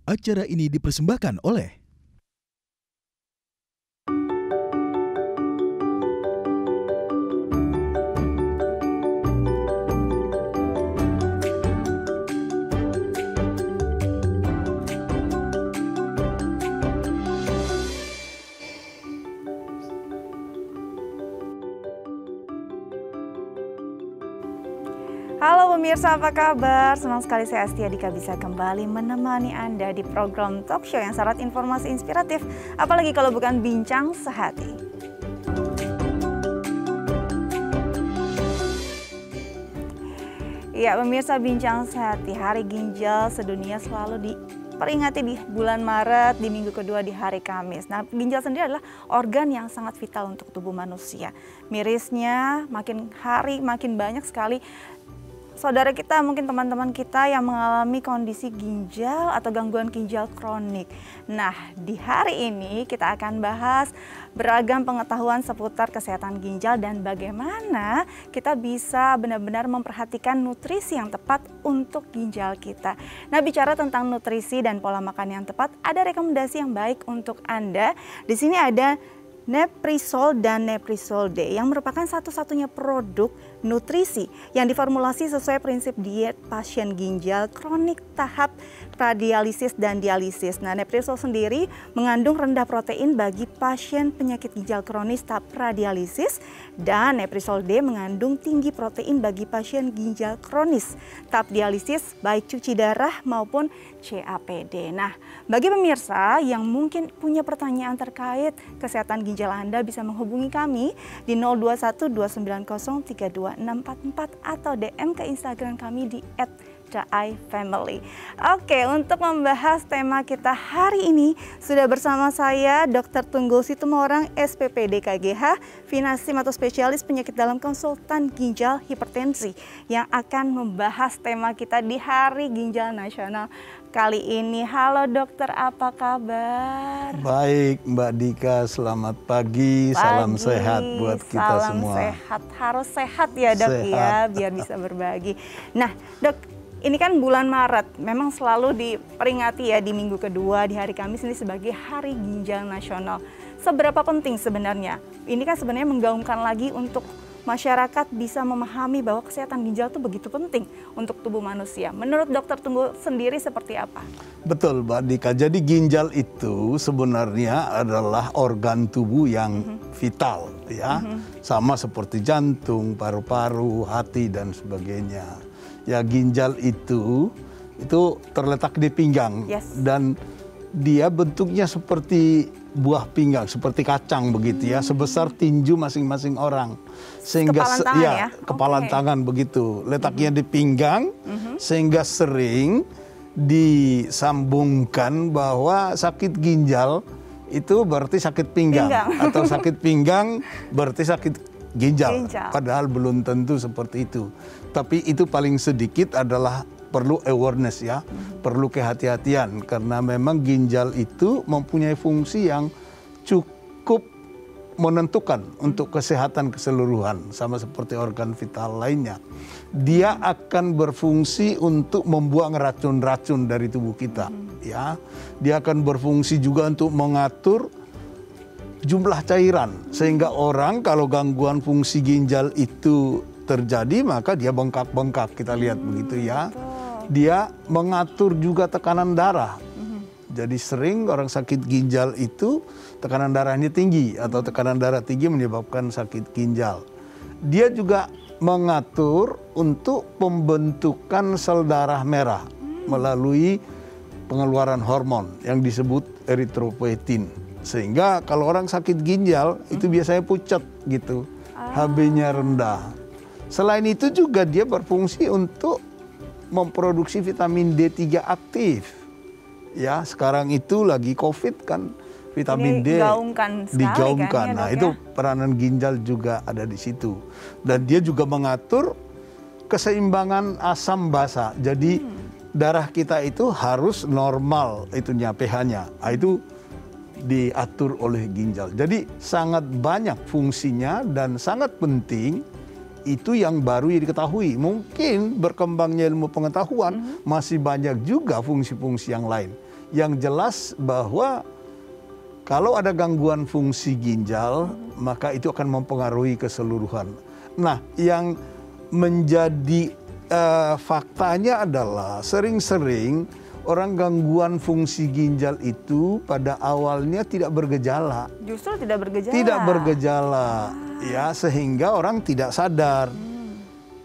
Acara ini dipersembahkan oleh Halo pemirsa, apa kabar? Senang sekali saya Astia Dika bisa kembali menemani Anda di program talk show yang syarat informasi inspiratif, apalagi kalau bukan bincang sehati. Ya pemirsa, bincang sehati, hari ginjal sedunia selalu diperingati di bulan Maret, di minggu kedua di hari Kamis. Nah, ginjal sendiri adalah organ yang sangat vital untuk tubuh manusia. Mirisnya makin hari makin banyak sekali saudara kita, mungkin teman-teman kita yang mengalami kondisi ginjal atau gangguan ginjal kronik. Nah, di hari ini kita akan bahas beragam pengetahuan seputar kesehatan ginjal dan bagaimana kita bisa benar-benar memperhatikan nutrisi yang tepat untuk ginjal kita. Nah, bicara tentang nutrisi dan pola makan yang tepat, ada rekomendasi yang baik untuk Anda. Di sini ada Neprisol dan Neprisol D yang merupakan satu-satunya produk nutrisi yang diformulasi sesuai prinsip diet pasien ginjal kronik tahap pradialisis dan dialisis. Nah, Neprisol sendiri mengandung rendah protein bagi pasien penyakit ginjal kronis tahap pradialisis dan Neprisol D mengandung tinggi protein bagi pasien ginjal kronis tahap dialisis baik cuci darah maupun CAPD. Nah, bagi pemirsa yang mungkin punya pertanyaan terkait kesehatan ginjal Anda bisa menghubungi kami di 0212903244 atau DM ke Instagram kami di @daifamily. Oke, untuk membahas tema kita hari ini sudah bersama saya Dr. Tunggul Situmorang, SPPD KGH, Vinasim atau spesialis penyakit dalam konsultan ginjal hipertensi yang akan membahas tema kita di Hari Ginjal Nasional kali ini. Halo dokter, apa kabar? Baik Mbak Dika, selamat pagi. Salam sehat buat kita semua. Salam sehat, harus sehat ya dok ya, biar bisa berbagi. Nah dok, ini kan bulan Maret, memang selalu diperingati ya di minggu kedua, di hari Kamis ini sebagai Hari Ginjal Nasional. Seberapa penting sebenarnya? Ini kan sebenarnya menggaungkan lagi untuk masyarakat bisa memahami bahwa kesehatan ginjal itu begitu penting untuk tubuh manusia. Menurut dokter Tunggul sendiri seperti apa? Betul Mbak Dika, jadi ginjal itu sebenarnya adalah organ tubuh yang vital ya. Sama seperti jantung, paru-paru, hati dan sebagainya. Ya, ginjal itu terletak di pinggang dan dia bentuknya seperti buah pinggang, seperti kacang begitu ya, sebesar tinju masing-masing orang. Sehingga kepala tangan begitu. Letaknya di pinggang sehingga sering disambungkan bahwa sakit ginjal itu berarti sakit pinggang. Atau sakit pinggang berarti sakit ginjal. Padahal belum tentu seperti itu. Tapi itu paling sedikit adalah perlu awareness ya, perlu kehati-hatian karena memang ginjal itu mempunyai fungsi yang cukup menentukan untuk kesehatan keseluruhan, sama seperti organ vital lainnya. Dia akan berfungsi untuk membuang racun-racun dari tubuh kita ya. Dia akan berfungsi juga untuk mengatur jumlah cairan sehingga orang kalau gangguan fungsi ginjal itu terjadi maka dia bengkak-bengkak, kita lihat begitu ya. Dia mengatur juga tekanan darah. Jadi sering orang sakit ginjal itu tekanan darahnya tinggi atau tekanan darah tinggi menyebabkan sakit ginjal. Dia juga mengatur untuk pembentukan sel darah merah melalui pengeluaran hormon yang disebut eritropoietin. Sehingga kalau orang sakit ginjal itu biasanya pucat gitu, HB-nya rendah. Selain itu juga dia berfungsi untuk memproduksi vitamin D3 aktif. Ya, sekarang itu lagi COVID kan, vitamin D digaungkan. Nah, itu peranan ginjal juga ada di situ. Dan dia juga mengatur keseimbangan asam basa. Jadi darah kita itu harus normal itunya pH-nya. Nah, itu diatur oleh ginjal. Jadi sangat banyak fungsinya dan sangat penting itu yang baru yang diketahui. Mungkin berkembangnya ilmu pengetahuan masih banyak juga fungsi-fungsi yang lain. Yang jelas bahwa kalau ada gangguan fungsi ginjal, maka itu akan mempengaruhi keseluruhan. Nah, yang menjadi faktanya adalah sering-sering orang gangguan fungsi ginjal itu pada awalnya tidak bergejala. Justru tidak bergejala. Tidak bergejala, ya, sehingga orang tidak sadar.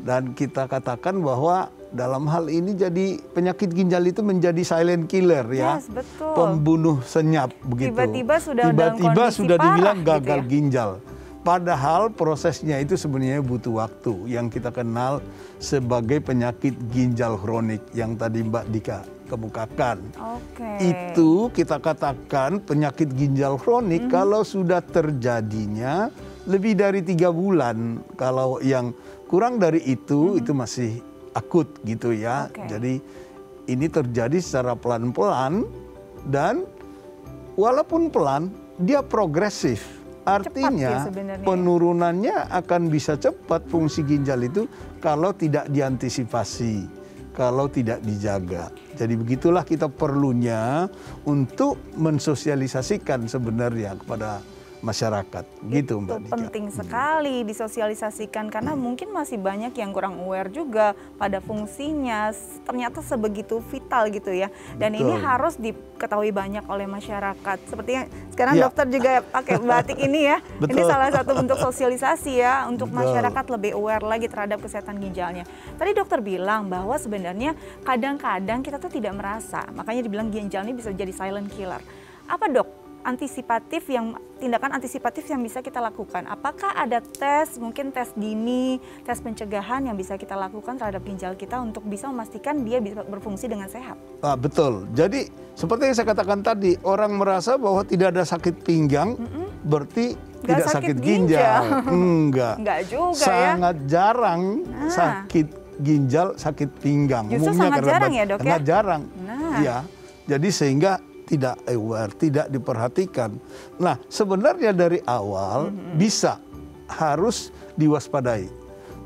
Dan kita katakan bahwa dalam hal ini jadi penyakit ginjal itu menjadi silent killer, ya. Yes, betul. Pembunuh senyap begitu. Tiba-tiba sudah dibilang parah, gagal gitu ya? ginjal. Padahal prosesnya itu sebenarnya butuh waktu yang kita kenal sebagai penyakit ginjal kronik yang tadi Mbak Dika kemukakan. Itu kita katakan penyakit ginjal kronik kalau sudah terjadinya lebih dari 3 bulan. Kalau yang kurang dari itu masih akut gitu ya. Jadi ini terjadi secara pelan-pelan dan walaupun pelan dia progresif. Artinya penurunannya akan bisa cepat fungsi ginjal itu kalau tidak diantisipasi, kalau tidak dijaga. Jadi begitulah kita perlunya untuk mensosialisasikan sebenarnya kepada masyarakat. Gitu Mbak Dika. Penting sekali disosialisasikan karena mungkin masih banyak yang kurang aware juga pada fungsinya. Ternyata sebegitu vital gitu ya. Dan ini harus diketahui banyak oleh masyarakat. Sepertinya sekarang dokter juga pakai batik ini ya. Ini salah satu bentuk sosialisasi ya untuk masyarakat lebih aware lagi terhadap kesehatan ginjalnya. Tadi dokter bilang bahwa sebenarnya kadang-kadang kita tuh tidak merasa. Makanya dibilang ginjal ini bisa jadi silent killer. Apa dok? Tindakan antisipatif yang bisa kita lakukan. Apakah ada tes, mungkin tes dini, tes pencegahan yang bisa kita lakukan terhadap ginjal kita untuk bisa memastikan dia bisa berfungsi dengan sehat? Betul. Jadi seperti yang saya katakan tadi, orang merasa bahwa tidak ada sakit pinggang, berarti tidak sakit ginjal. Enggak juga sangat jarang sakit ginjal, sakit pinggang. Justru sangat jarang ya dok ya? Sangat jarang. Ya. Jadi sehingga tidak aware, tidak diperhatikan. Nah, sebenarnya dari awal harus diwaspadai.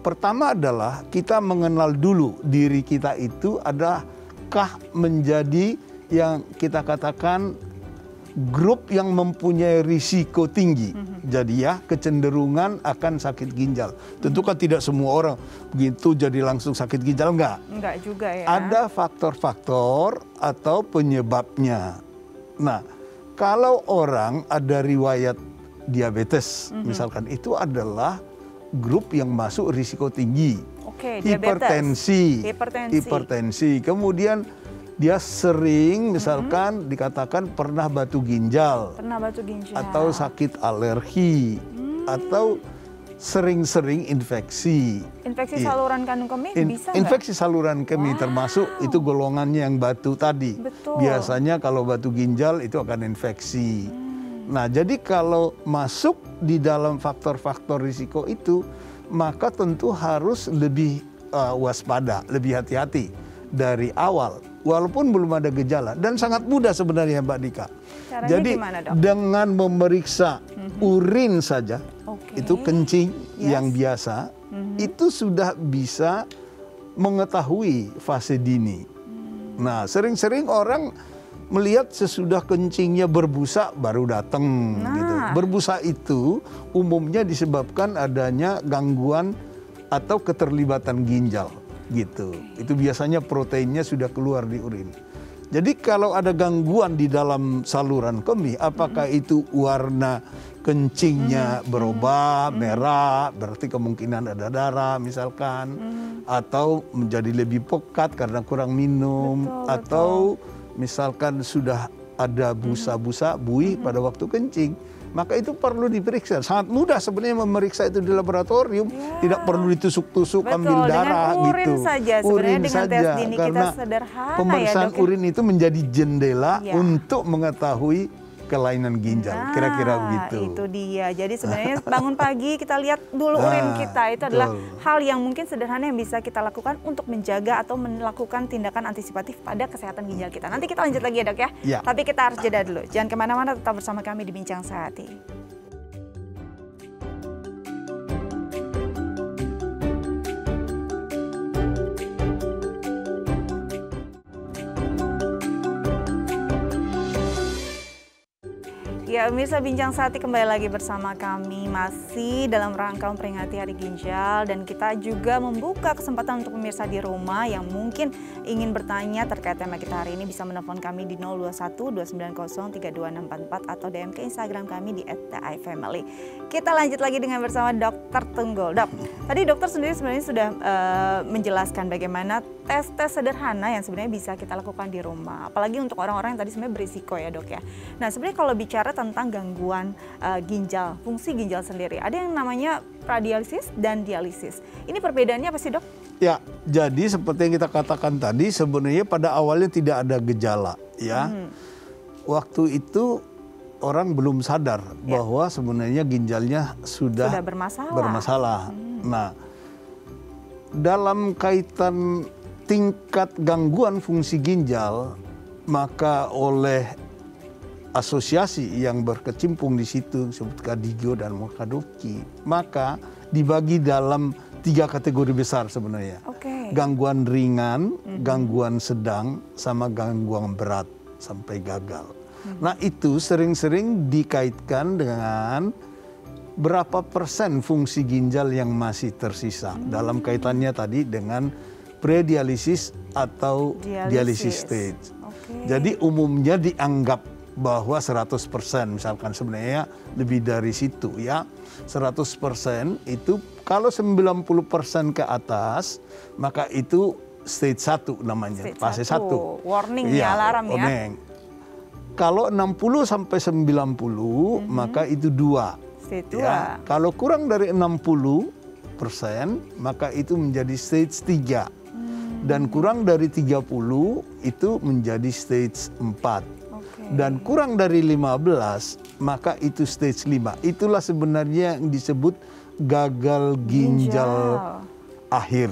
Pertama adalah kita mengenal dulu diri kita itu adakah menjadi yang kita katakan grup yang mempunyai risiko tinggi. Jadi ya kecenderungan akan sakit ginjal. Tentu kan tidak semua orang begitu jadi langsung sakit ginjal, enggak. Enggak juga ya. Ada faktor-faktor atau penyebabnya. Nah, kalau orang ada riwayat diabetes, misalkan itu adalah grup yang masuk risiko tinggi. Hipertensi. Kemudian dia sering misalkan dikatakan pernah batu ginjal. Atau sakit alergi. Atau sering-sering infeksi. Infeksi saluran kandung kemih bisa nggak? Infeksi saluran kemih termasuk itu golongannya yang batu tadi. Biasanya kalau batu ginjal itu akan infeksi. Nah, jadi kalau masuk di dalam faktor-faktor risiko itu, maka tentu harus lebih waspada, lebih hati-hati dari awal. Walaupun belum ada gejala dan sangat mudah sebenarnya Mbak Dika. Caranya jadi gimana, dok? Dengan memeriksa urin saja, itu kencing yang biasa, itu sudah bisa mengetahui fase dini. Nah, sering-sering orang melihat sesudah kencingnya berbusa baru datang. Gitu. Berbusa itu umumnya disebabkan adanya gangguan atau keterlibatan ginjal. Gitu. Itu biasanya proteinnya sudah keluar di urin. Jadi kalau ada gangguan di dalam saluran kemih, apakah itu warna kencingnya berubah merah, berarti kemungkinan ada darah misalkan, atau menjadi lebih pekat karena kurang minum, atau misalkan sudah ada busa-busa buih pada waktu kencing, maka itu perlu diperiksa. Sangat mudah sebenarnya memeriksa itu di laboratorium, tidak perlu ditusuk-tusuk ambil darah dengan urin gitu. Saja, urin dengan saja, tes dini karena kita sederhana pemeriksaan ya, urin itu menjadi jendela untuk mengetahui kelainan ginjal, kira-kira begitu. Itu dia. Jadi sebenarnya bangun pagi kita lihat dulu urin kita, itu adalah hal yang mungkin sederhana yang bisa kita lakukan untuk menjaga atau melakukan tindakan antisipatif pada kesehatan ginjal kita. Nanti kita lanjut lagi ya dok ya. Tapi kita harus jeda dulu. Jangan kemana-mana, tetap bersama kami di Bincang Sehati. Ya, pemirsa Bincang Sehati kembali lagi bersama kami masih dalam rangka memperingati Hari Ginjal, dan kita juga membuka kesempatan untuk pemirsa di rumah yang mungkin ingin bertanya terkait tema kita hari ini bisa menelpon kami di 021-290-32644 atau DM ke Instagram kami di @thifamily. Kita lanjut lagi dengan bersama Dr. Tunggul. Dok, tadi dokter sendiri sebenarnya sudah menjelaskan bagaimana tes-tes sederhana yang sebenarnya bisa kita lakukan di rumah. Apalagi untuk orang-orang yang tadi sebenarnya berisiko ya dok ya. Nah sebenarnya kalau bicara tentang gangguan ginjal, fungsi ginjal sendiri, ada yang namanya pradialisis dan dialisis. Ini perbedaannya apa sih dok? Ya, jadi seperti yang kita katakan tadi, sebenarnya pada awalnya tidak ada gejala ya. Waktu itu orang belum sadar bahwa sebenarnya ginjalnya sudah bermasalah. Nah, dalam kaitan tingkat gangguan fungsi ginjal, maka oleh asosiasi yang berkecimpung di situ seperti KDIGO dan Mokadoki, maka dibagi dalam 3 kategori besar sebenarnya. Gangguan ringan, gangguan sedang, sama gangguan berat sampai gagal. Nah itu sering-sering dikaitkan dengan berapa persen fungsi ginjal yang masih tersisa dalam kaitannya tadi dengan predialisis atau dialisis stage. Jadi umumnya dianggap bahwa 100% misalkan, sebenarnya lebih dari situ ya. 100% itu kalau 90% ke atas maka itu stage 1 namanya, fase 1. Warning ya, alarm ya. Kalau 60 sampai 90 maka itu 2. Ya. Kalau kurang dari 60% maka itu menjadi stage 3. Dan kurang dari 30 itu menjadi stage 4. Dan kurang dari 15 maka itu stage 5. Itulah sebenarnya yang disebut gagal ginjal akhir.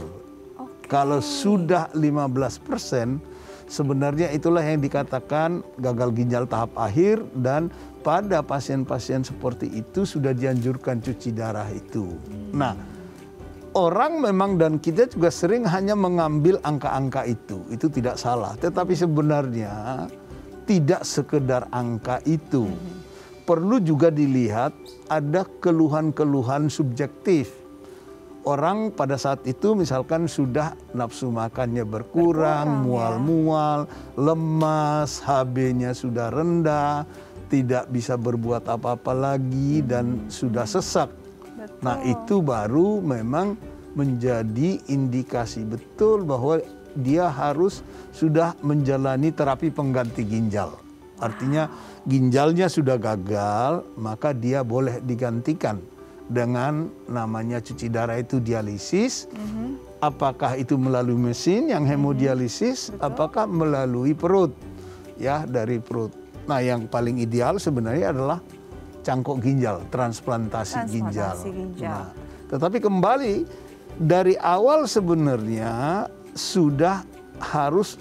Kalau sudah 15%, sebenarnya itulah yang dikatakan gagal ginjal tahap akhir, dan pada pasien-pasien seperti itu sudah dianjurkan cuci darah itu. Nah, orang memang dan kita juga sering hanya mengambil angka-angka itu tidak salah. Tetapi sebenarnya tidak sekedar angka itu. Perlu juga dilihat ada keluhan-keluhan subjektif. Orang pada saat itu misalkan sudah nafsu makannya berkurang, mual-mual, lemas, HB-nya sudah rendah, tidak bisa berbuat apa-apa lagi dan sudah sesak. Nah itu baru memang menjadi indikasi betul bahwa dia harus sudah menjalani terapi pengganti ginjal. Artinya ginjalnya sudah gagal, maka dia boleh digantikan dengan namanya cuci darah itu dialisis. Apakah itu melalui mesin yang hemodialisis, apakah melalui perut, ya dari perut. Nah yang paling ideal sebenarnya adalah cangkok ginjal, transplantasi ginjal. Nah, tetapi kembali dari awal sebenarnya sudah harus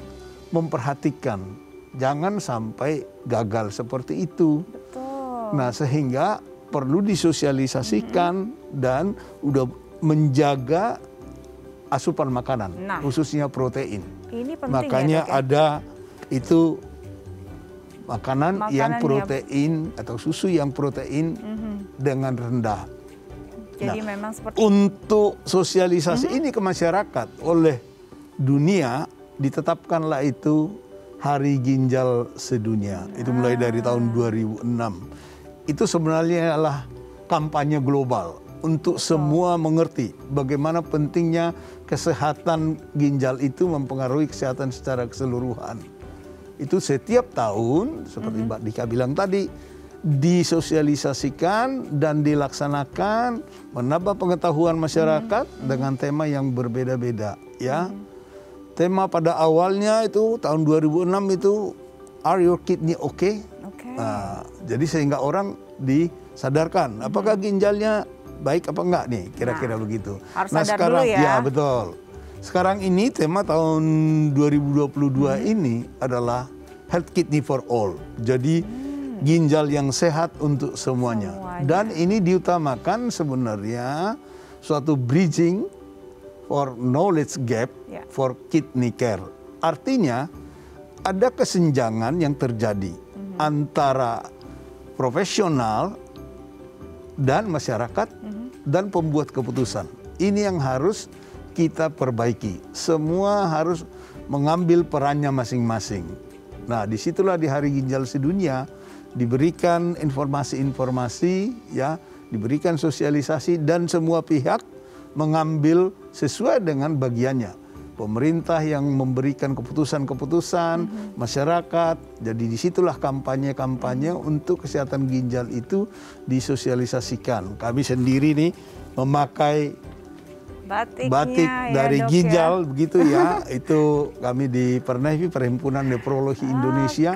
memperhatikan jangan sampai gagal seperti itu. Nah sehingga perlu disosialisasikan dan udah menjaga asupan makanan, khususnya protein. Ini penting. Makanya ya, ada itu makanan yang protein atau susu yang protein dengan rendah. Jadi memang seperti untuk sosialisasi ini ke masyarakat oleh dunia ditetapkanlah itu Hari Ginjal Sedunia. Itu mulai dari tahun 2006. Itu sebenarnya adalah kampanye global untuk semua mengerti bagaimana pentingnya kesehatan ginjal itu mempengaruhi kesehatan secara keseluruhan. Itu setiap tahun seperti Mbak Dika bilang tadi disosialisasikan dan dilaksanakan, menambah pengetahuan masyarakat dengan tema yang berbeda-beda ya. Tema pada awalnya itu tahun 2006 itu Are your kidney okay? Nah, jadi sehingga orang disadarkan apakah ginjalnya baik apa enggak nih, kira-kira begitu. Nah sekarang dulu ya. Betul. Sekarang ini tema tahun 2022 ini adalah Health Kidney for All. Jadi ginjal yang sehat untuk semuanya. Dan ini diutamakan sebenarnya suatu bridging for knowledge gap for kidney care. Artinya ada kesenjangan yang terjadi antara profesional dan masyarakat dan pembuat keputusan. Ini yang harus kita perbaiki. Semua harus mengambil perannya masing-masing. Nah, disitulah di Hari Ginjal Sedunia diberikan informasi-informasi, ya, diberikan sosialisasi, dan semua pihak mengambil sesuai dengan bagiannya. Pemerintah yang memberikan keputusan-keputusan, masyarakat. Jadi disitulah kampanye-kampanye untuk kesehatan ginjal itu disosialisasikan. Kami sendiri nih memakai batik dari ya, ginjal, ya. begitu ya. Itu kami di Pernevi, Perhimpunan Nefrologi Indonesia,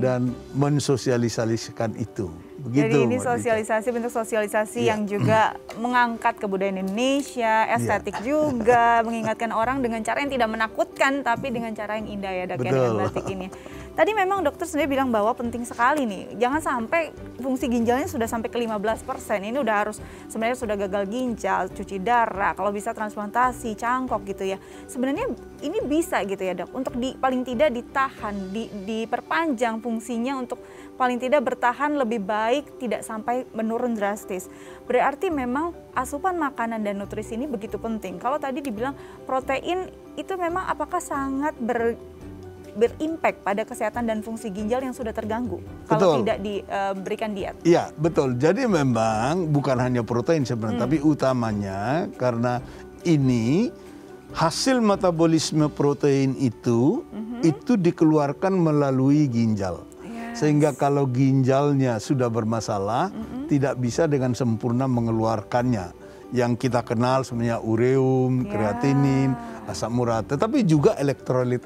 dan mensosialisasikan itu. Begitu. Jadi ini sosialisasi, bentuk sosialisasi yang juga mengangkat kebudayaan Indonesia, estetik juga, mengingatkan orang dengan cara yang tidak menakutkan, tapi dengan cara yang indah ya, Dok, ya, dengan batik ini. Tadi memang dokter sendiri bilang bahwa penting sekali nih, jangan sampai fungsi ginjalnya sudah sampai ke 15%. Ini udah harus, sebenarnya sudah gagal ginjal, cuci darah, kalau bisa transplantasi, cangkok gitu ya. Sebenarnya ini bisa gitu ya, Dok, untuk paling tidak ditahan, diperpanjang fungsinya untuk paling tidak bertahan lebih baik, tidak sampai menurun drastis. Berarti memang asupan makanan dan nutrisi ini begitu penting. Kalau tadi dibilang protein itu memang apakah sangat berimpact pada kesehatan dan fungsi ginjal yang sudah terganggu kalau tidak diberikan diet? Iya, betul. Jadi memang bukan hanya protein sebenarnya, tapi utamanya karena ini hasil metabolisme protein itu dikeluarkan melalui ginjal. Sehingga kalau ginjalnya sudah bermasalah, tidak bisa dengan sempurna mengeluarkannya. Yang kita kenal sebenarnya ureum, kreatinin, asam urat, tetapi juga elektrolit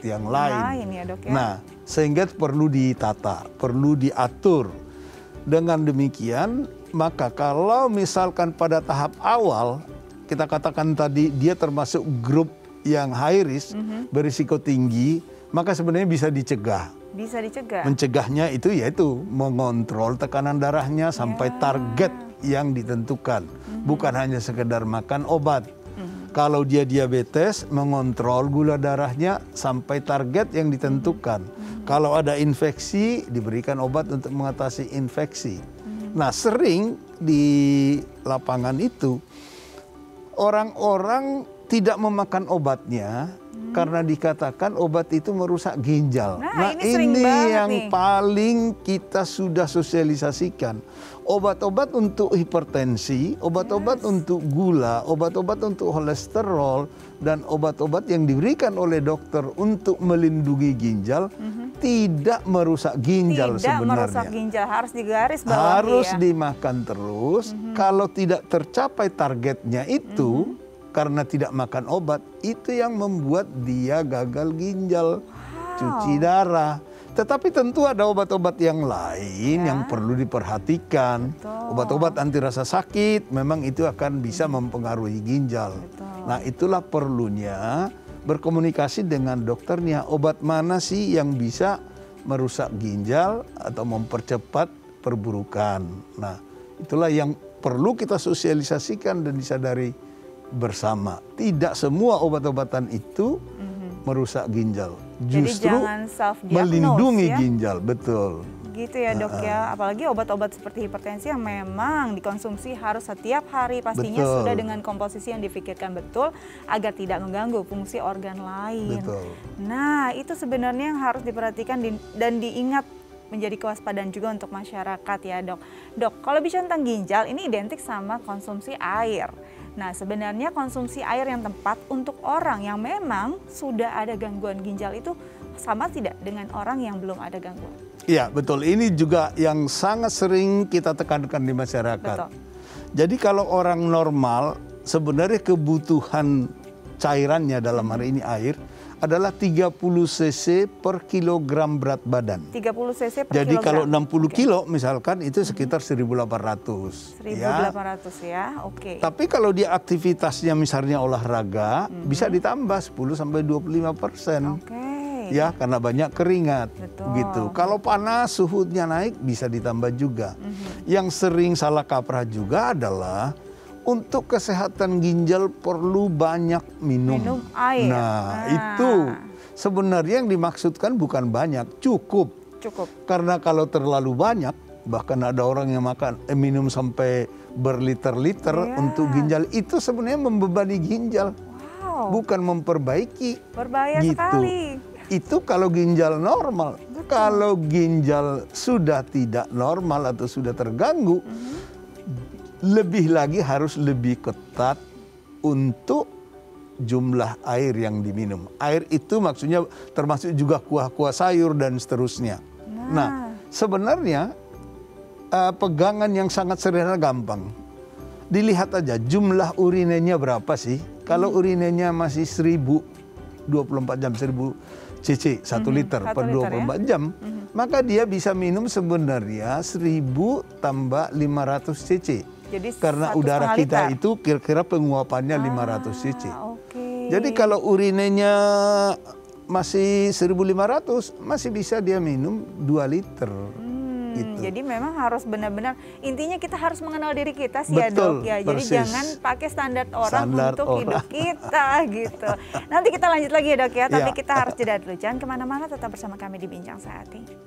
yang lain. Ya, Dok, ya? Nah, sehingga perlu ditata, perlu diatur. Dengan demikian, maka kalau misalkan pada tahap awal, kita katakan tadi dia termasuk grup yang high risk, berisiko tinggi, maka sebenarnya bisa dicegah. Bisa dicegah. Mencegahnya itu yaitu mengontrol tekanan darahnya sampai target yang ditentukan. Bukan hanya sekedar makan obat. Kalau dia diabetes, mengontrol gula darahnya sampai target yang ditentukan. Kalau ada infeksi, diberikan obat untuk mengatasi infeksi. Nah, sering di lapangan itu orang-orang tidak memakan obatnya karena dikatakan obat itu merusak ginjal. Nah, ini yang paling kita sudah sosialisasikan. Obat-obat untuk hipertensi, obat-obat untuk gula, obat-obat untuk kolesterol, dan obat-obat yang diberikan oleh dokter untuk melindungi ginjal tidak merusak ginjal sebenarnya. Tidak merusak ginjal, harus digarisbawahi, harus dimakan terus. Kalau tidak tercapai targetnya itu, karena tidak makan obat, itu yang membuat dia gagal ginjal, cuci darah. Tetapi tentu ada obat-obat yang lain yang perlu diperhatikan. Obat-obat anti rasa sakit memang itu akan bisa mempengaruhi ginjal. Nah, itulah perlunya berkomunikasi dengan dokternya. Obat mana sih yang bisa merusak ginjal atau mempercepat perburukan. Nah, itulah yang perlu kita sosialisasikan dan disadari bersama. Tidak semua obat-obatan itu merusak ginjal. Justru jadi jangan melindungi ginjal, betul. Gitu ya, Dok, ya. Apalagi obat-obat seperti hipertensi yang memang dikonsumsi harus setiap hari, pastinya sudah dengan komposisi yang difikirkan betul agar tidak mengganggu fungsi organ lain. Betul. Nah, itu sebenarnya yang harus diperhatikan dan diingat, menjadi kewaspadaan juga untuk masyarakat ya, Dok. Dok, kalau bicara tentang ginjal ini identik sama konsumsi air. Nah, sebenarnya konsumsi air yang tepat untuk orang yang memang sudah ada gangguan ginjal itu sama tidak dengan orang yang belum ada gangguan? Iya, betul. Ini juga yang sangat sering kita tekankan di masyarakat. Betul. Jadi kalau orang normal, sebenarnya kebutuhan cairannya dalam hari ini air adalah 30 cc per kilogram berat badan. 30 cc per Jadi kilogram. Kalau 60 kilo misalkan itu sekitar 1.800. 1.800 ya, oke. Tapi kalau dia aktivitasnya misalnya olahraga, bisa ditambah 10-25%. Oke. Ya, karena banyak keringat. Betul. Gitu. Kalau panas suhunya naik bisa ditambah juga. Yang sering salah kaprah juga adalah untuk kesehatan ginjal perlu banyak minum air. Nah, itu sebenarnya yang dimaksudkan bukan banyak, cukup. Karena kalau terlalu banyak Bahkan ada orang yang minum sampai berliter-liter untuk ginjal. Itu sebenarnya membebani ginjal, bukan memperbaiki. Berbahaya gitu. sekali. Itu kalau ginjal normal. Kalau ginjal sudah tidak normal atau sudah terganggu, lebih lagi harus lebih ketat untuk jumlah air yang diminum. Air itu maksudnya termasuk juga kuah-kuah sayur dan seterusnya. Nah, sebenarnya pegangan yang sangat sederhana gampang. Dilihat aja jumlah urinenya berapa sih. Kalau urinenya masih 1024 jam, 1000 cc 1 liter per 24 jam, maka dia bisa minum sebenarnya 1000 tambah 500 cc. Jadi karena udara kita itu kira-kira penguapannya 500 cc. Jadi kalau urinenya masih 1500, masih bisa dia minum 2 liter. Gitu. Jadi memang harus benar-benar, intinya kita harus mengenal diri kita sih. Betul, ya dok ya. Jadi jangan pakai standar orang untuk hidup kita gitu. Nanti kita lanjut lagi ya dok ya, tapi kita harus jeda dulu. Jangan kemana-mana, tetap bersama kami di Bincang Sehati.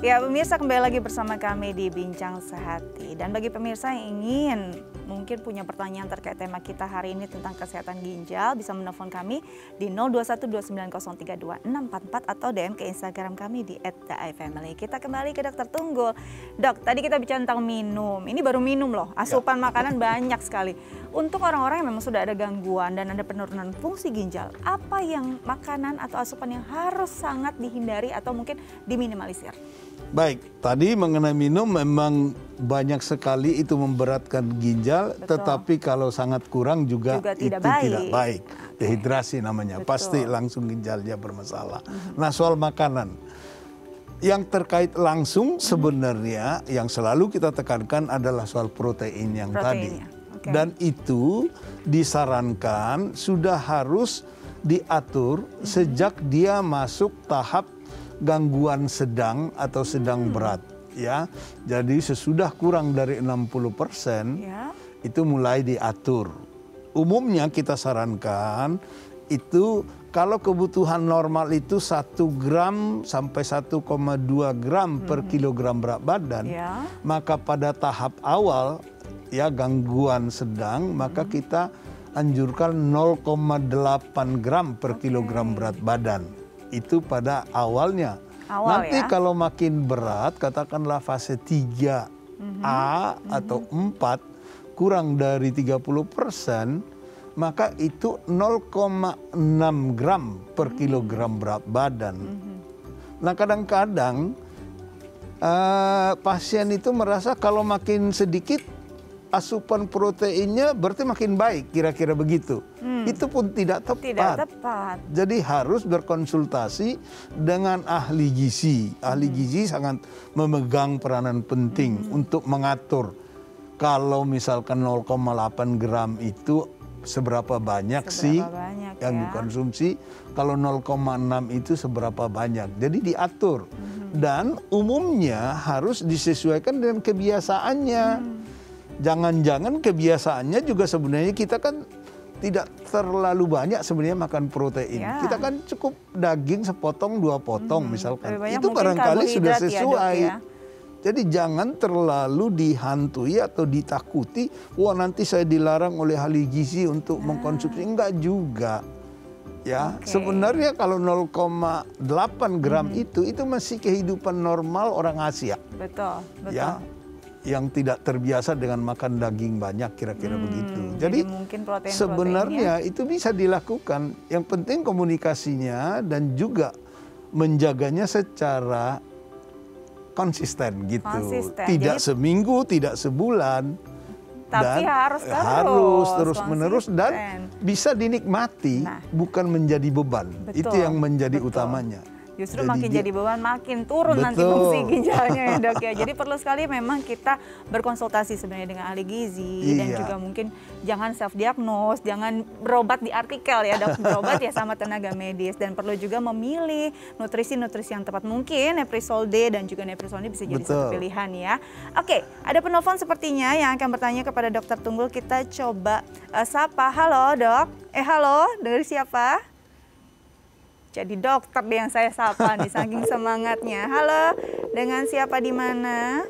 Ya pemirsa, kembali lagi bersama kami di Bincang Sehati. Dan bagi pemirsa yang ingin mungkin punya pertanyaan terkait tema kita hari ini tentang kesehatan ginjal, bisa menelpon kami di 0212903244 atau DM ke Instagram kami di @theifamily. Kita kembali ke Dokter Tunggul. Dok, tadi kita bicara tentang minum. Ini baru minum loh, asupan makanan banyak sekali. Untuk orang-orang yang memang sudah ada gangguan dan ada penurunan fungsi ginjal, apa yang makanan atau asupan yang harus sangat dihindari atau mungkin diminimalisir? Baik, tadi mengenai minum memang banyak sekali itu memberatkan ginjal. Betul. Tetapi kalau sangat kurang juga itu tidak baik. Dehidrasi namanya, pasti langsung ginjalnya bermasalah. Nah, soal makanan, yang terkait langsung sebenarnya yang selalu kita tekankan adalah soal protein yang tadi. Dan itu disarankan sudah harus diatur sejak dia masuk tahap gangguan sedang atau sedang berat, ya. Jadi sesudah kurang dari 60% itu mulai diatur. Umumnya kita sarankan itu kalau kebutuhan normal itu 1 gram sampai 1,2 gram per kilogram berat badan, maka pada tahap awal ya gangguan sedang, maka kita anjurkan 0,8 gram per kilogram berat badan. Itu pada awalnya. Nanti kalau makin berat, katakanlah fase 3A atau 4, kurang dari 30%, maka itu 0,6 gram per kilogram berat badan. Nah, kadang-kadang pasien itu merasa kalau makin sedikit asupan proteinnya berarti makin baik, kira-kira begitu. Itu pun tidak tepat. Jadi harus berkonsultasi dengan ahli gizi. Ahli gizi sangat memegang peranan penting untuk mengatur. Kalau misalkan 0,8 gram itu seberapa banyak yang dikonsumsi, kalau 0,6 itu seberapa banyak. Jadi diatur. Dan umumnya harus disesuaikan dengan kebiasaannya. Jangan-jangan kebiasaannya juga sebenarnya kita kan tidak terlalu banyak sebenarnya makan protein. Kita kan cukup daging sepotong 2 potong misalkan. Itu barangkali sudah sesuai. Jadi jangan terlalu dihantui atau ditakuti, wah nanti saya dilarang oleh ahli gizi untuk mengkonsumsi. Enggak juga. Ya, sebenarnya kalau 0,8 gram itu masih kehidupan normal orang Asia. Betul. Ya. Yang tidak terbiasa dengan makan daging banyak, kira-kira begitu. Jadi mungkin sebenarnya itu bisa dilakukan. Yang penting komunikasinya dan juga menjaganya secara konsisten gitu. Tidak seminggu, tidak sebulan. Tapi harus terus-menerus dan bisa dinikmati, bukan menjadi beban. Itu yang menjadi utamanya. Justru makin jadi beban, makin turun nanti fungsi ginjalnya ya dok ya. Jadi perlu sekali memang kita berkonsultasi sebenarnya dengan ahli gizi dan juga mungkin jangan self diagnose, jangan berobat di artikel ya dok, berobat ya sama tenaga medis dan perlu juga memilih nutrisi-nutrisi yang tepat. Mungkin Neprisol D dan juga Neprisol ini bisa jadi satu pilihan ya. Oke, ada penelpon sepertinya yang akan bertanya kepada Dokter Tunggul. Kita coba sapa. Halo dok. Halo, dari siapa? Jadi dokter deh yang saya sapa nih, saking semangatnya. Halo, dengan siapa di mana?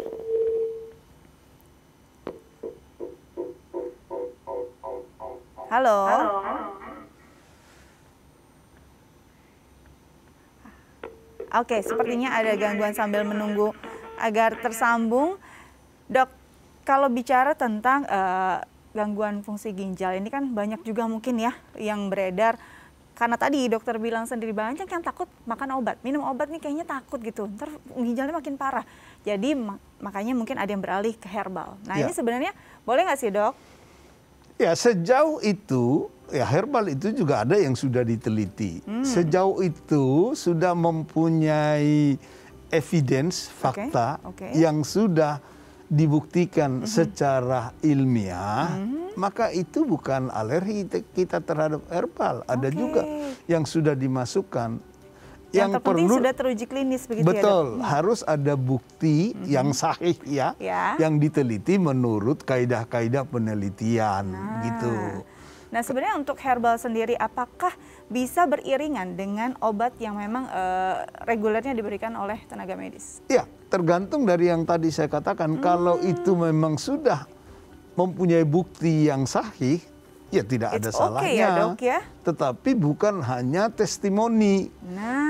Halo. Oke, sepertinya ada gangguan sambil menunggu agar tersambung. Dok, kalau bicara tentang gangguan fungsi ginjal ini kan banyak juga mungkin ya yang beredar. Karena tadi dokter bilang sendiri banyak yang takut makan obat, minum obat nih kayaknya takut gitu, ntar ginjalnya makin parah. Jadi makanya mungkin ada yang beralih ke herbal. Nah ini sebenarnya boleh nggak sih dok? Ya sejauh itu, ya herbal itu juga ada yang sudah diteliti. Sejauh itu sudah mempunyai evidence, fakta yang sudah dibuktikan secara ilmiah, maka itu bukan alergi kita terhadap herbal. Ada juga yang sudah dimasukkan. Yang terpenting sudah teruji klinis begitu ya? Betul, harus ada bukti yang sahih ya, yang diteliti menurut kaidah-kaidah penelitian gitu. Nah sebenarnya untuk herbal sendiri apakah bisa beriringan dengan obat yang memang regulernya diberikan oleh tenaga medis? Ya, tergantung dari yang tadi saya katakan. Kalau itu memang sudah mempunyai bukti yang sahih, ya tidak ada salahnya. Ya, dok, ya? Tetapi bukan hanya testimoni.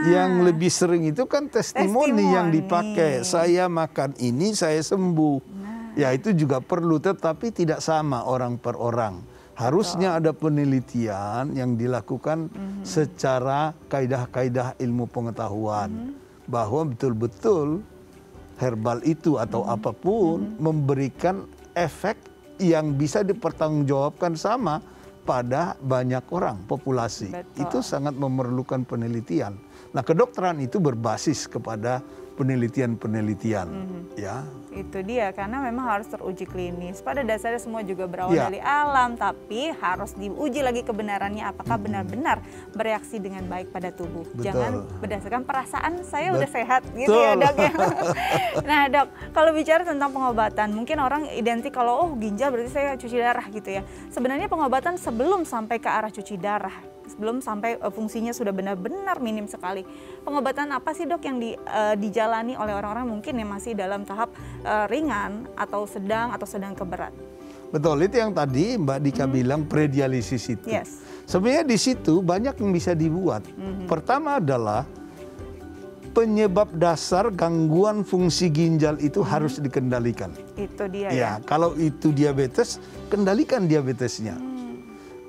Yang lebih sering itu kan testimoni yang dipakai. Saya makan ini, saya sembuh. Ya itu juga perlu, tetapi tidak sama orang per orang. Harusnya ada penelitian yang dilakukan secara kaidah-kaidah ilmu pengetahuan. Bahwa betul-betul herbal itu atau apapun memberikan efek yang bisa dipertanggungjawabkan sama pada banyak orang, populasi. Itu sangat memerlukan penelitian. Nah kedokteran itu berbasis kepada penelitian-penelitian. Ya. Itu dia, karena memang harus teruji klinis. Pada dasarnya semua juga berawal dari alam, tapi harus diuji lagi kebenarannya apakah benar-benar bereaksi dengan baik pada tubuh. Jangan berdasarkan perasaan saya udah sehat gitu ya dok ya. Nah dok, kalau bicara tentang pengobatan, mungkin orang identik kalau ginjal berarti saya cuci darah gitu ya. Sebenarnya pengobatan sebelum sampai ke arah cuci darah, sebelum sampai fungsinya sudah benar-benar minim sekali. Pengobatan apa sih dok yang dijalani oleh orang-orang mungkin yang masih dalam tahap ringan atau sedang ke berat? Betul, itu yang tadi Mbak Dika bilang predialisis itu. Sebenarnya di situ banyak yang bisa dibuat. Pertama adalah penyebab dasar gangguan fungsi ginjal itu harus dikendalikan. Itu dia ya. Kalau itu diabetes, kendalikan diabetesnya.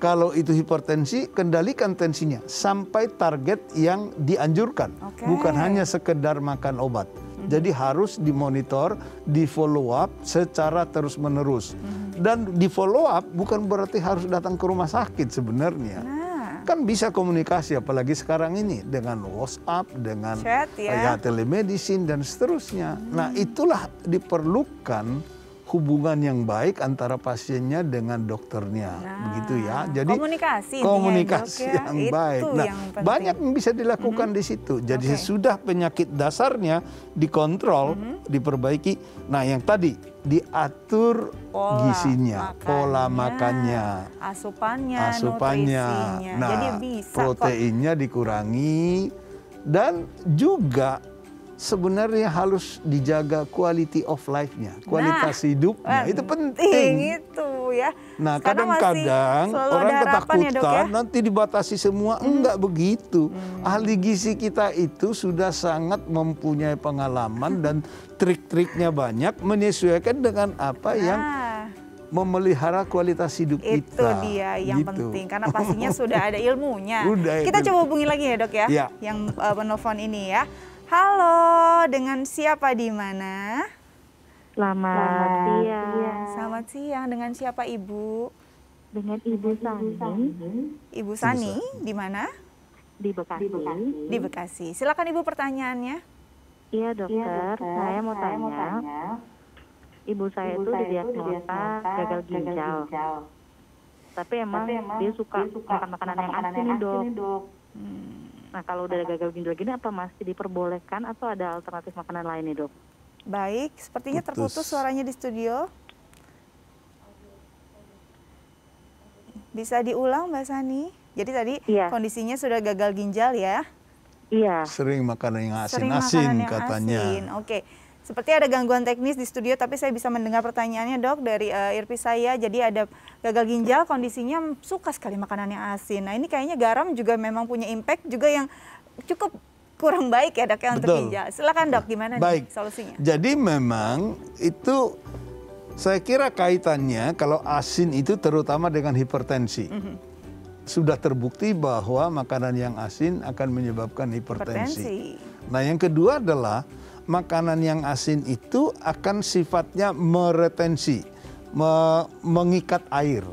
Kalau itu hipertensi, kendalikan tensinya sampai target yang dianjurkan. Bukan hanya sekedar makan obat. Jadi harus dimonitor, di follow up secara terus-menerus. Dan di follow up bukan berarti harus datang ke rumah sakit sebenarnya. Kan bisa komunikasi, apalagi sekarang ini dengan WhatsApp, dengan telemedicine dan seterusnya. Nah itulah diperlukan hubungan yang baik antara pasiennya dengan dokternya, begitu ya. Jadi komunikasi yang baik. Nah, yang banyak yang bisa dilakukan di situ. Jadi sesudah penyakit dasarnya dikontrol, diperbaiki. Nah, yang tadi diatur gizinya, pola makannya, asupannya, nah, jadi bisa proteinnya dikurangi dan juga sebenarnya harus dijaga quality of life-nya, kualitas hidupnya. Itu penting. Itu ya. Nah, kadang-kadang orang ketakutan nanti dibatasi semua. Enggak begitu. Ahli gizi kita itu sudah sangat mempunyai pengalaman dan trik-triknya banyak menyesuaikan dengan apa yang memelihara kualitas hidup kita. Itu dia yang penting, karena pastinya sudah ada ilmunya. Kita coba hubungi lagi ya dok ya, yang penelpon ini ya. Halo, dengan siapa di mana? Selamat siang. Selamat siang, dengan siapa Ibu? Dengan Ibu Sani. Ibu Sani, di mana? Di Bekasi. Di Bekasi. Silakan Ibu pertanyaannya. Iya dokter, saya mau tanya. Ibu saya itu didiagnosa gagal ginjal. Tapi emang dia suka makan makanan yang asin nih dok. Nah kalau udah gagal ginjal gini apa masih diperbolehkan atau ada alternatif makanan lain nih dok? Baik, sepertinya terputus suaranya di studio. Bisa diulang Mbak Sani? Jadi tadi kondisinya sudah gagal ginjal ya? Iya. Sering makan yang Sering asin-asin makanan yang katanya. asin. Oke. Seperti ada gangguan teknis di studio, tapi saya bisa mendengar pertanyaannya dok dari earpiece saya. Jadi ada gagal ginjal, kondisinya suka sekali makanan yang asin. Nah ini kayaknya garam juga memang punya impact juga yang cukup kurang baik ya dok ya untuk ginjal. Silakan dok, gimana nih solusinya? Jadi memang itu saya kira kaitannya kalau asin itu terutama dengan hipertensi. Sudah terbukti bahwa makanan yang asin akan menyebabkan hipertensi. Nah yang kedua adalah makanan yang asin itu akan sifatnya meretensi, mengikat air.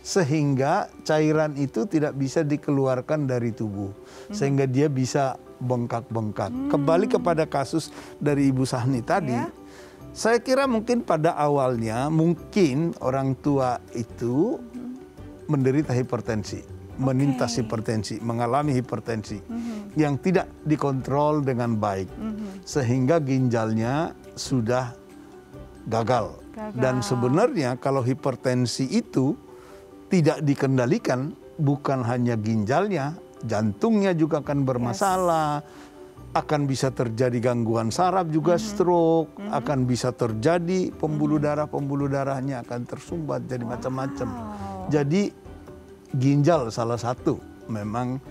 Sehingga cairan itu tidak bisa dikeluarkan dari tubuh. Sehingga dia bisa bengkak-bengkak. Kembali kepada kasus dari Ibu Sahni tadi, saya kira mungkin pada awalnya mungkin orang tua itu menderita hipertensi, menintas hipertensi, mengalami hipertensi yang tidak dikontrol dengan baik, sehingga ginjalnya sudah gagal. Dan sebenarnya kalau hipertensi itu tidak dikendalikan, bukan hanya ginjalnya, jantungnya juga akan bermasalah, akan bisa terjadi gangguan saraf juga stroke, akan bisa terjadi pembuluh darahnya akan tersumbat, jadi macam-macam. Jadi ginjal salah satu memang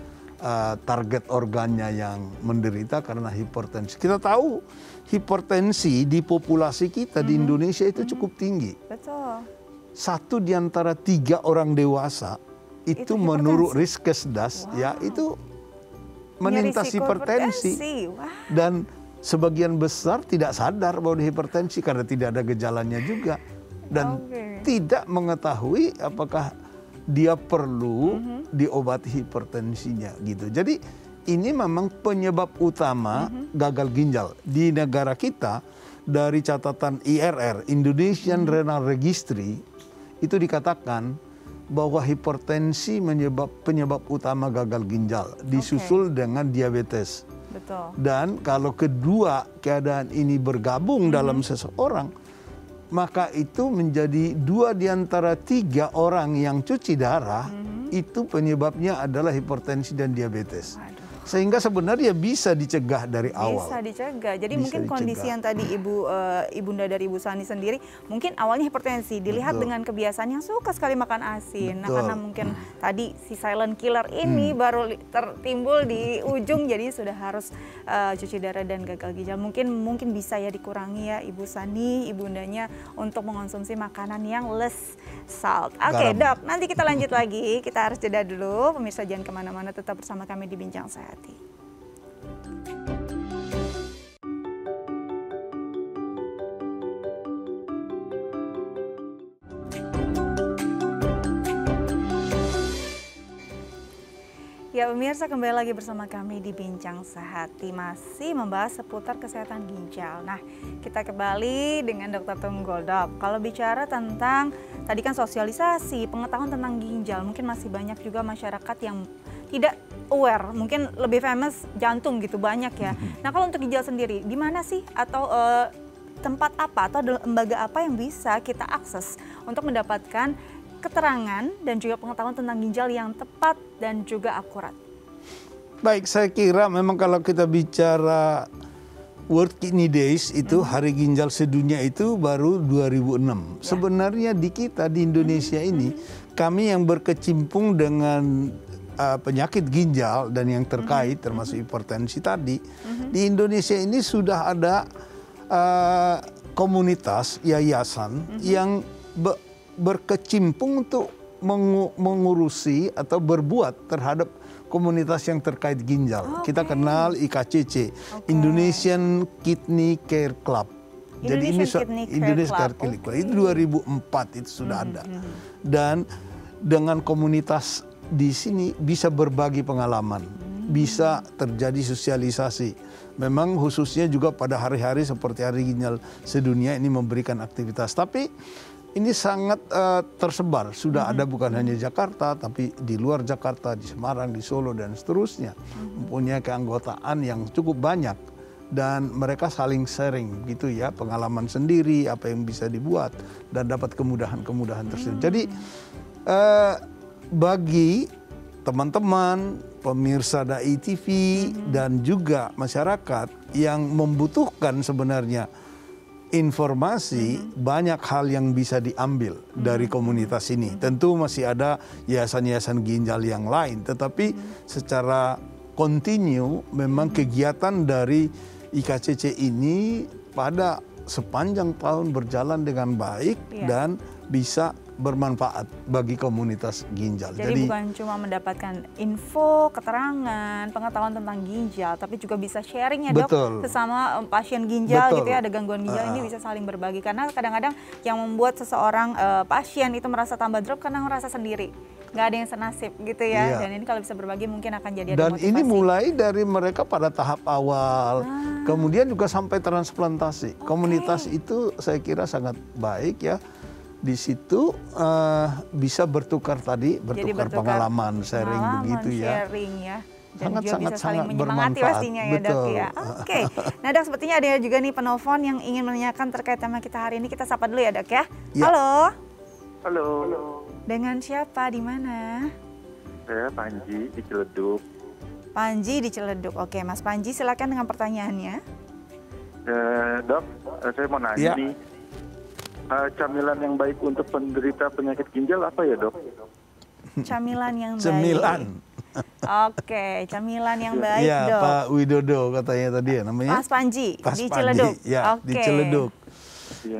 target organnya yang menderita karena hipertensi. Kita tahu hipertensi di populasi kita di Indonesia itu cukup tinggi. Betul. 1 di antara 3 orang dewasa itu menurut Riskesdas ya itu menintas hipertensi. Dan sebagian besar tidak sadar bahwa hipertensi karena tidak ada gejalanya juga dan tidak mengetahui apakah dia perlu diobati hipertensinya gitu. Jadi ini memang penyebab utama gagal ginjal di negara kita. Dari catatan IRR, Indonesian Renal Registry, itu dikatakan bahwa hipertensi penyebab utama gagal ginjal, disusul dengan diabetes. Betul. Dan kalau kedua keadaan ini bergabung dalam seseorang, maka itu menjadi 2 di antara 3 orang yang cuci darah, itu penyebabnya adalah hipertensi dan diabetes. Sehingga sebenarnya bisa dicegah dari awal. Bisa dicegah. Jadi mungkin kondisi yang tadi ibunda dari Ibu Sani sendiri, mungkin awalnya hipertensi, dilihat dengan kebiasaan yang suka sekali makan asin. Nah karena mungkin tadi si silent killer ini baru tertimbul di ujung, jadi sudah harus cuci darah dan gagal ginjal. Mungkin bisa ya dikurangi ya Ibu Sani, ibundanya untuk mengonsumsi makanan yang less salt. Oke dok, nanti kita lanjut lagi. Kita harus jeda dulu. Pemirsa jangan kemana-mana, tetap bersama kami di Bincang Sehat. Ya pemirsa, kembali lagi bersama kami di Bincang Sehati, masih membahas seputar kesehatan ginjal. Nah, kita kembali dengan Dr. Tunggul. Dok, kalau bicara tentang tadi kan sosialisasi, pengetahuan tentang ginjal, mungkin masih banyak juga masyarakat yang tidak aware, mungkin lebih famous jantung gitu banyak ya. Nah, kalau untuk ginjal sendiri, di mana sih atau tempat apa atau lembaga apa yang bisa kita akses untuk mendapatkan keterangan dan juga pengetahuan tentang ginjal yang tepat dan juga akurat? Baik, saya kira memang kalau kita bicara World Kidney Days itu Hari Ginjal Sedunia itu baru 2006. Sebenarnya di kita di Indonesia ini, kami yang berkecimpung dengan penyakit ginjal dan yang terkait termasuk hipertensi tadi, di Indonesia ini sudah ada komunitas yayasan yang berkecimpung untuk mengurusi atau berbuat terhadap komunitas yang terkait ginjal. Kita kenal IKCC, Indonesian Kidney Care Club. Jadi ini Indonesia Kidney Club. Itu 2004 itu sudah ada. Dan dengan komunitas di sini bisa berbagi pengalaman. bisa terjadi sosialisasi. Memang khususnya juga pada hari-hari seperti Hari Ginjal Sedunia ini memberikan aktivitas. Tapi ini sangat tersebar. Sudah ada bukan hanya Jakarta, tapi di luar Jakarta, di Semarang, di Solo, dan seterusnya. Mempunyai keanggotaan yang cukup banyak. Dan mereka saling sharing gitu ya, pengalaman sendiri, apa yang bisa dibuat, dan dapat kemudahan-kemudahan tersebut. Jadi bagi teman-teman, pemirsa Dai TV, dan juga masyarakat yang membutuhkan sebenarnya informasi, banyak hal yang bisa diambil dari komunitas ini. Tentu masih ada yayasan-yayasan ginjal yang lain, tetapi secara kontinu memang kegiatan dari IKCC ini pada sepanjang tahun berjalan dengan baik dan bisa bermanfaat bagi komunitas ginjal. Jadi bukan cuma mendapatkan info, keterangan, pengetahuan tentang ginjal, tapi juga bisa sharing ya dok, sesama pasien ginjal gitu ya, ada gangguan ginjal ini bisa saling berbagi. Karena kadang-kadang yang membuat seseorang pasien itu merasa tambah drop karena merasa sendiri, nggak ada yang senasib gitu ya. Dan ini kalau bisa berbagi mungkin akan jadi ada motivasi. Dan ini mulai dari mereka pada tahap awal, kemudian juga sampai transplantasi. Komunitas itu saya kira sangat baik ya. Di situ bisa bertukar pengalaman, sharing begitu ya. Sharing ya. Dan sangat, juga sangat, bisa saling sangat menyemangati pastinya ya dok ya. Oke. Nah dok, sepertinya ada juga nih penelpon yang ingin menanyakan terkait tema kita hari ini. Kita sapa dulu ya dok ya. Halo. Halo. Dengan siapa, di mana? Saya Panji di Ciledug. Panji di Ciledug. Oke, Mas Panji silakan dengan pertanyaannya. Dok, saya mau nanya nih. Camilan yang baik untuk penderita penyakit ginjal apa ya dok? Camilan yang baik. Cemilan. Oke, camilan yang baik ya, dok. Pak Widodo katanya tadi ya namanya. Mas Panji Mas di Ciledug. Ya, di Ciledug.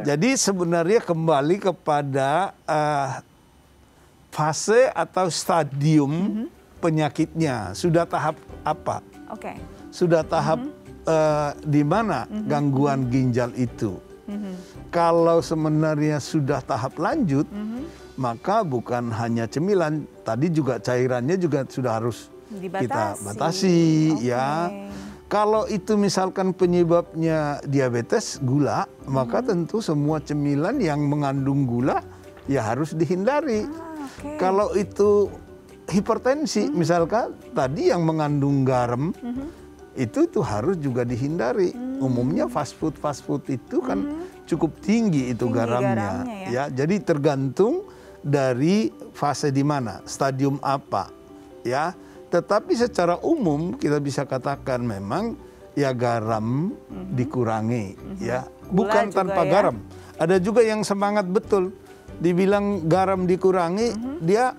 Jadi sebenarnya kembali kepada fase atau stadium penyakitnya. Sudah tahap apa? Sudah tahap di mana gangguan ginjal itu? Kalau sebenarnya sudah tahap lanjut, maka bukan hanya cemilan, tadi juga cairannya juga sudah harus kita batasi ya. Kalau itu misalkan penyebabnya diabetes, gula, maka tentu semua cemilan yang mengandung gula ya harus dihindari. Kalau itu hipertensi, misalkan tadi yang mengandung garam, itu harus juga dihindari. Umumnya fast food itu kan cukup tinggi itu garamnya ya. Jadi tergantung dari fase di mana, stadium apa ya. Tetapi secara umum kita bisa katakan memang ya garam dikurangi ya. Bukan tanpa garam. Ada juga yang semangat betul dibilang garam dikurangi, dia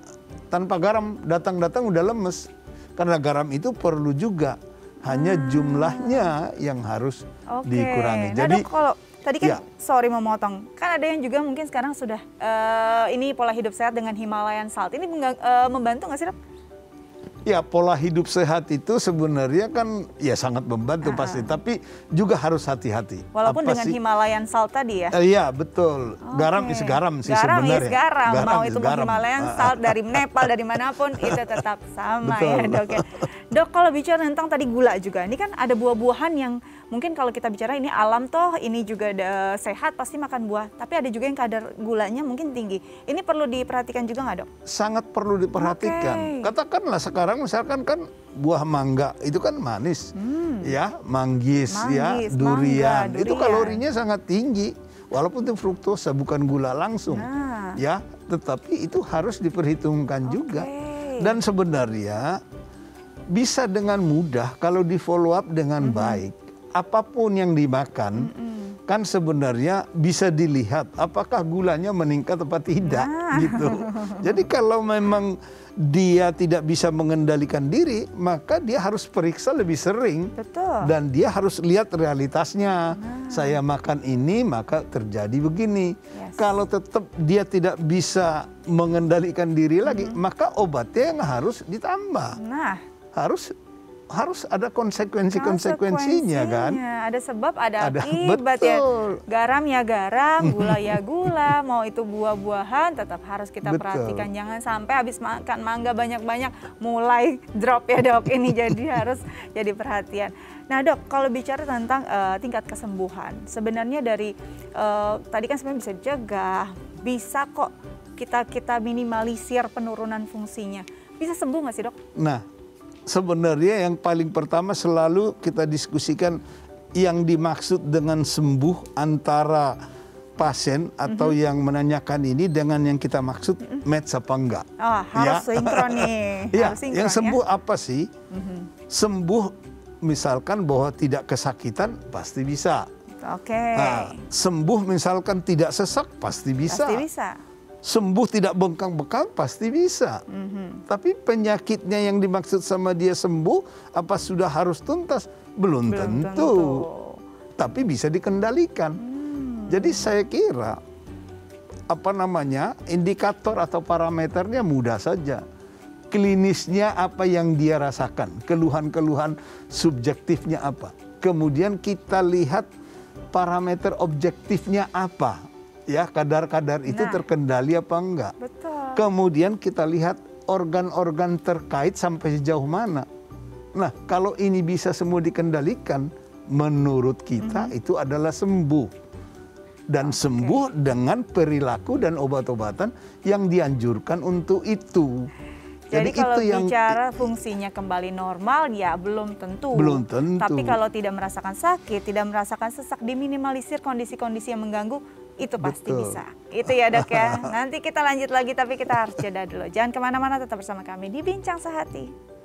tanpa garam datang-datang udah lemes. Karena garam itu perlu juga, hanya jumlahnya yang harus dikurangi. Nah, jadi dok, kalau tadi kan sorry memotong, kan ada yang juga mungkin sekarang sudah ini pola hidup sehat dengan Himalayan Salt. Ini membantu nggak sih dok? Ya, pola hidup sehat itu sebenarnya kan ya sangat membantu pasti, tapi juga harus hati-hati. Walaupun dengan Himalayan Salt tadi ya? Iya, betul. Garam is garam sih sebenarnya. Garam. Mau itu Himalayan Salt dari Nepal, dari manapun, itu tetap sama ya dok ya. Dok, kalau bicara tentang tadi gula juga, ini kan ada buah-buahan yang mungkin kalau kita bicara ini alam toh, ini juga ada sehat, pasti makan buah. Tapi ada juga yang kadar gulanya mungkin tinggi. Ini perlu diperhatikan juga nggak dok? Sangat perlu diperhatikan. Katakanlah sekarang misalkan kan buah mangga itu kan manis, ya, manggis, ya, durian. Itu kalorinya sangat tinggi, walaupun itu fruktosa bukan gula langsung, ya, tetapi itu harus diperhitungkan juga. Dan sebenarnya bisa dengan mudah kalau di follow up dengan baik, apapun yang dimakan. Kan sebenarnya bisa dilihat apakah gulanya meningkat atau tidak gitu. Jadi kalau memang dia tidak bisa mengendalikan diri, maka dia harus periksa lebih sering. Dan dia harus lihat realitasnya. Saya makan ini maka terjadi begini. Kalau tetap dia tidak bisa mengendalikan diri lagi, maka obatnya yang harus ditambah. Harus harus ada konsekuensinya kan. Ada sebab, ada akibat ya. Garam ya garam, gula ya gula. Mau itu buah-buahan tetap harus kita perhatikan. Jangan sampai habis makan mangga banyak-banyak mulai drop ya dok. Ini jadi harus jadi perhatian. Nah dok, kalau bicara tentang tingkat kesembuhan, sebenarnya dari tadi kan sebenarnya bisa dicegah, bisa kok kita minimalisir penurunan fungsinya. Bisa sembuh nggak sih dok? Nah, sebenarnya yang paling pertama selalu kita diskusikan yang dimaksud dengan sembuh antara pasien atau yang menanyakan ini dengan yang kita maksud match apa enggak. Oh, harus sinkron nih. Ya, yang sembuh apa sih? Sembuh misalkan bahwa tidak kesakitan pasti bisa. Oke. Nah, sembuh misalkan tidak sesak pasti bisa. Pasti bisa. Sembuh tidak bengkang-bengkang pasti bisa. Tapi penyakitnya yang dimaksud sama dia sembuh, apa sudah harus tuntas? Belum tentu. Tapi bisa dikendalikan. Jadi saya kira indikator atau parameternya mudah saja. Klinisnya apa yang dia rasakan, keluhan-keluhan subjektifnya apa. Kemudian kita lihat parameter objektifnya apa. Ya, kadar-kadar itu terkendali apa enggak. Betul. Kemudian kita lihat organ-organ terkait sampai sejauh mana. Nah, kalau ini bisa semua dikendalikan, menurut kita itu adalah sembuh. Dan sembuh dengan perilaku dan obat-obatan yang dianjurkan untuk itu. Jadi kalau bicara fungsinya kembali normal ya belum tentu. Belum tentu. Tapi kalau tidak merasakan sakit, tidak merasakan sesak, diminimalisir kondisi-kondisi yang mengganggu, itu pasti bisa. Itu ya dok ya. Nanti kita lanjut lagi tapi kita harus jeda dulu. Jangan kemana-mana, tetap bersama kami di Bincang Sehati.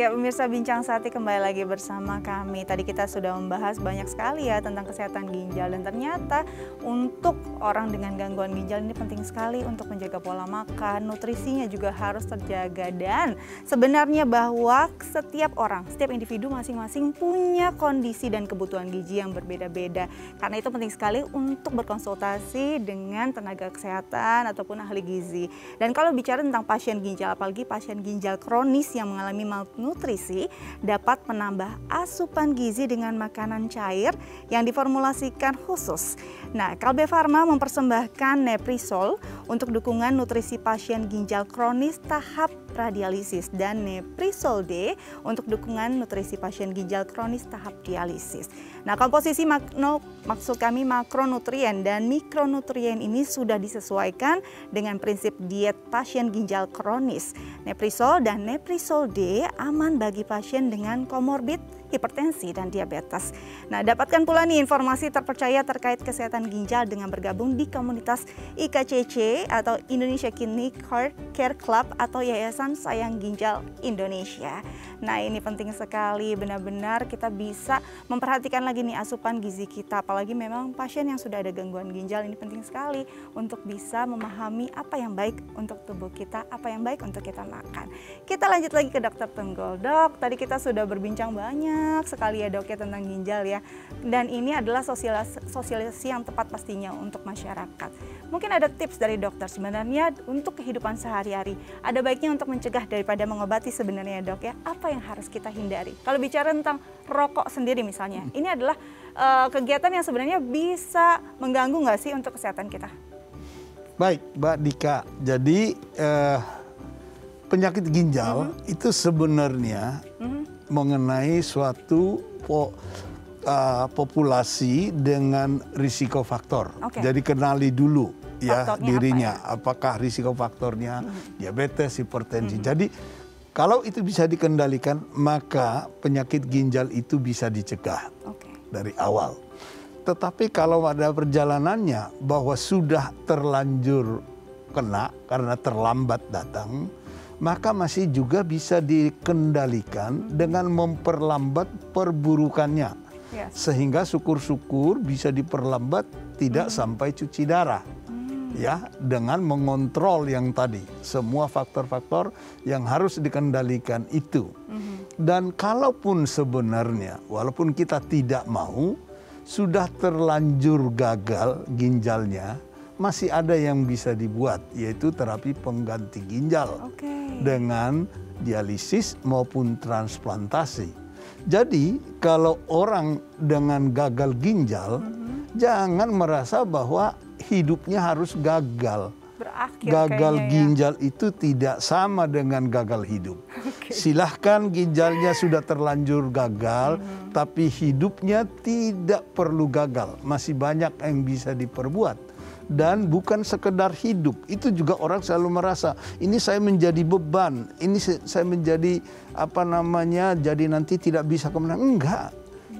Ya pemirsa Bincang Sehati kembali lagi bersama kami. Tadi kita sudah membahas banyak sekali ya tentang kesehatan ginjal. Dan ternyata untuk orang dengan gangguan ginjal ini penting sekali untuk menjaga pola makan. Nutrisinya juga harus terjaga. Dan sebenarnya bahwa setiap orang, setiap individu masing-masing punya kondisi dan kebutuhan gizi yang berbeda-beda. Karena itu penting sekali untuk berkonsultasi dengan tenaga kesehatan ataupun ahli gizi. Dan kalau bicara tentang pasien ginjal, apalagi pasien ginjal kronis yang mengalami malnutrisi, dapat menambah asupan gizi dengan makanan cair yang diformulasikan khusus. Nah, Kalbe Farma mempersembahkan Neprisol untuk dukungan nutrisi pasien ginjal kronis tahap radialisis dan Neprisol D untuk dukungan nutrisi pasien ginjal kronis tahap dialisis. Nah, komposisi makronutrien dan mikronutrien ini sudah disesuaikan dengan prinsip diet pasien ginjal kronis. Neprisol dan Neprisol D aman bagi pasien dengan komorbid hipertensi dan diabetes. Nah, dapatkan pula nih informasi terpercaya terkait kesehatan ginjal dengan bergabung di komunitas IKCC atau Indonesia Kidney Care Club atau Yayasan Sayang Ginjal Indonesia. Nah, ini penting sekali, benar-benar kita bisa memperhatikan lagi nih asupan gizi kita, apalagi memang pasien yang sudah ada gangguan ginjal. Ini penting sekali untuk bisa memahami apa yang baik untuk tubuh kita, apa yang baik untuk kita makan. Kita lanjut lagi ke Dokter Tunggul. Dok, tadi kita sudah berbincang banyak sekali ya dok ya tentang ginjal ya. Dan ini adalah sosialisasi yang tepat pastinya untuk masyarakat. Mungkin ada tips dari dokter sebenarnya untuk kehidupan sehari-hari. Ada baiknya untuk mencegah daripada mengobati sebenarnya dok ya. Apa yang harus kita hindari? Kalau bicara tentang rokok sendiri misalnya, ini adalah kegiatan yang sebenarnya bisa mengganggu nggak sih untuk kesehatan kita? Baik Mbak Dika, jadi penyakit ginjal itu sebenarnya mengenai suatu populasi dengan risiko faktor. Jadi kenali dulu ya faktornya dirinya, apakah risiko faktornya diabetes, hipertensi. Jadi kalau itu bisa dikendalikan, maka penyakit ginjal itu bisa dicegah dari awal. Tetapi kalau ada perjalanannya bahwa sudah terlanjur kena karena terlambat datang, maka masih juga bisa dikendalikan dengan memperlambat perburukannya. Sehingga syukur-syukur bisa diperlambat tidak sampai cuci darah. Ya, dengan mengontrol yang tadi, semua faktor-faktor yang harus dikendalikan itu. Dan kalaupun sebenarnya, walaupun kita tidak mau, sudah terlanjur gagal ginjalnya, masih ada yang bisa dibuat, yaitu terapi pengganti ginjal dengan dialisis maupun transplantasi. Jadi kalau orang dengan gagal ginjal, jangan merasa bahwa hidupnya harus gagal. Gagal ginjal itu tidak sama dengan gagal hidup. Silahkan ginjalnya sudah terlanjur gagal, tapi hidupnya tidak perlu gagal. Masih banyak yang bisa diperbuat. Dan bukan sekedar hidup, itu juga orang selalu merasa, ini saya menjadi beban, ini saya menjadi jadi nanti tidak bisa kemenangan. Enggak,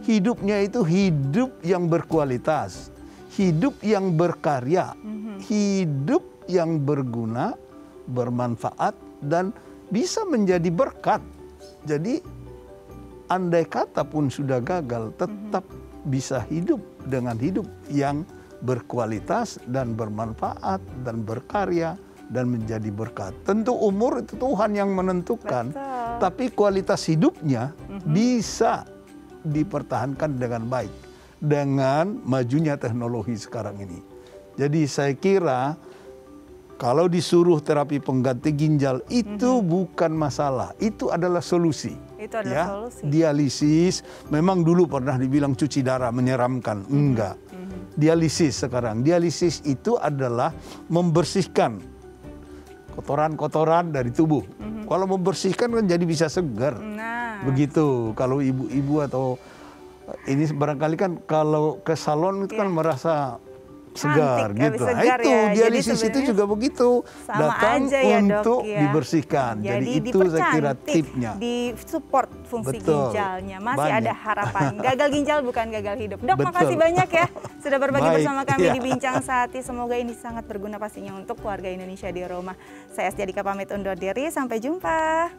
hidupnya itu hidup yang berkualitas, hidup yang berkarya, hidup yang berguna, bermanfaat, dan bisa menjadi berkat. Jadi andai kata pun sudah gagal, tetap bisa hidup dengan hidup yang berkualitas dan bermanfaat dan berkarya dan menjadi berkat. Tentu umur itu Tuhan yang menentukan, tapi kualitas hidupnya bisa dipertahankan dengan baik dengan majunya teknologi sekarang ini. Jadi saya kira kalau disuruh terapi pengganti ginjal itu bukan masalah, itu adalah solusi. Itu adalah solusi. Dialisis memang dulu pernah dibilang cuci darah menyeramkan, enggak. Dialisis sekarang, dialisis itu adalah membersihkan kotoran-kotoran dari tubuh. Kalau membersihkan kan jadi bisa segar. Begitu. Kalau ibu-ibu atau ini barangkali kan kalau ke salon itu kan merasa segar gitu. Segar, itu ya. dialisis itu juga begitu. Datang ya, untuk dok, ya. dibersihkan. Jadi itu saya kira tipnya. Di support fungsi ginjalnya. Masih ada harapan. Gagal ginjal bukan gagal hidup. Dok, makasih banyak ya sudah berbagi bersama kami di Bincang Sehati. Semoga ini sangat berguna pastinya untuk keluarga Indonesia di rumah. Saya Astia Dika pamit undur diri. Sampai jumpa.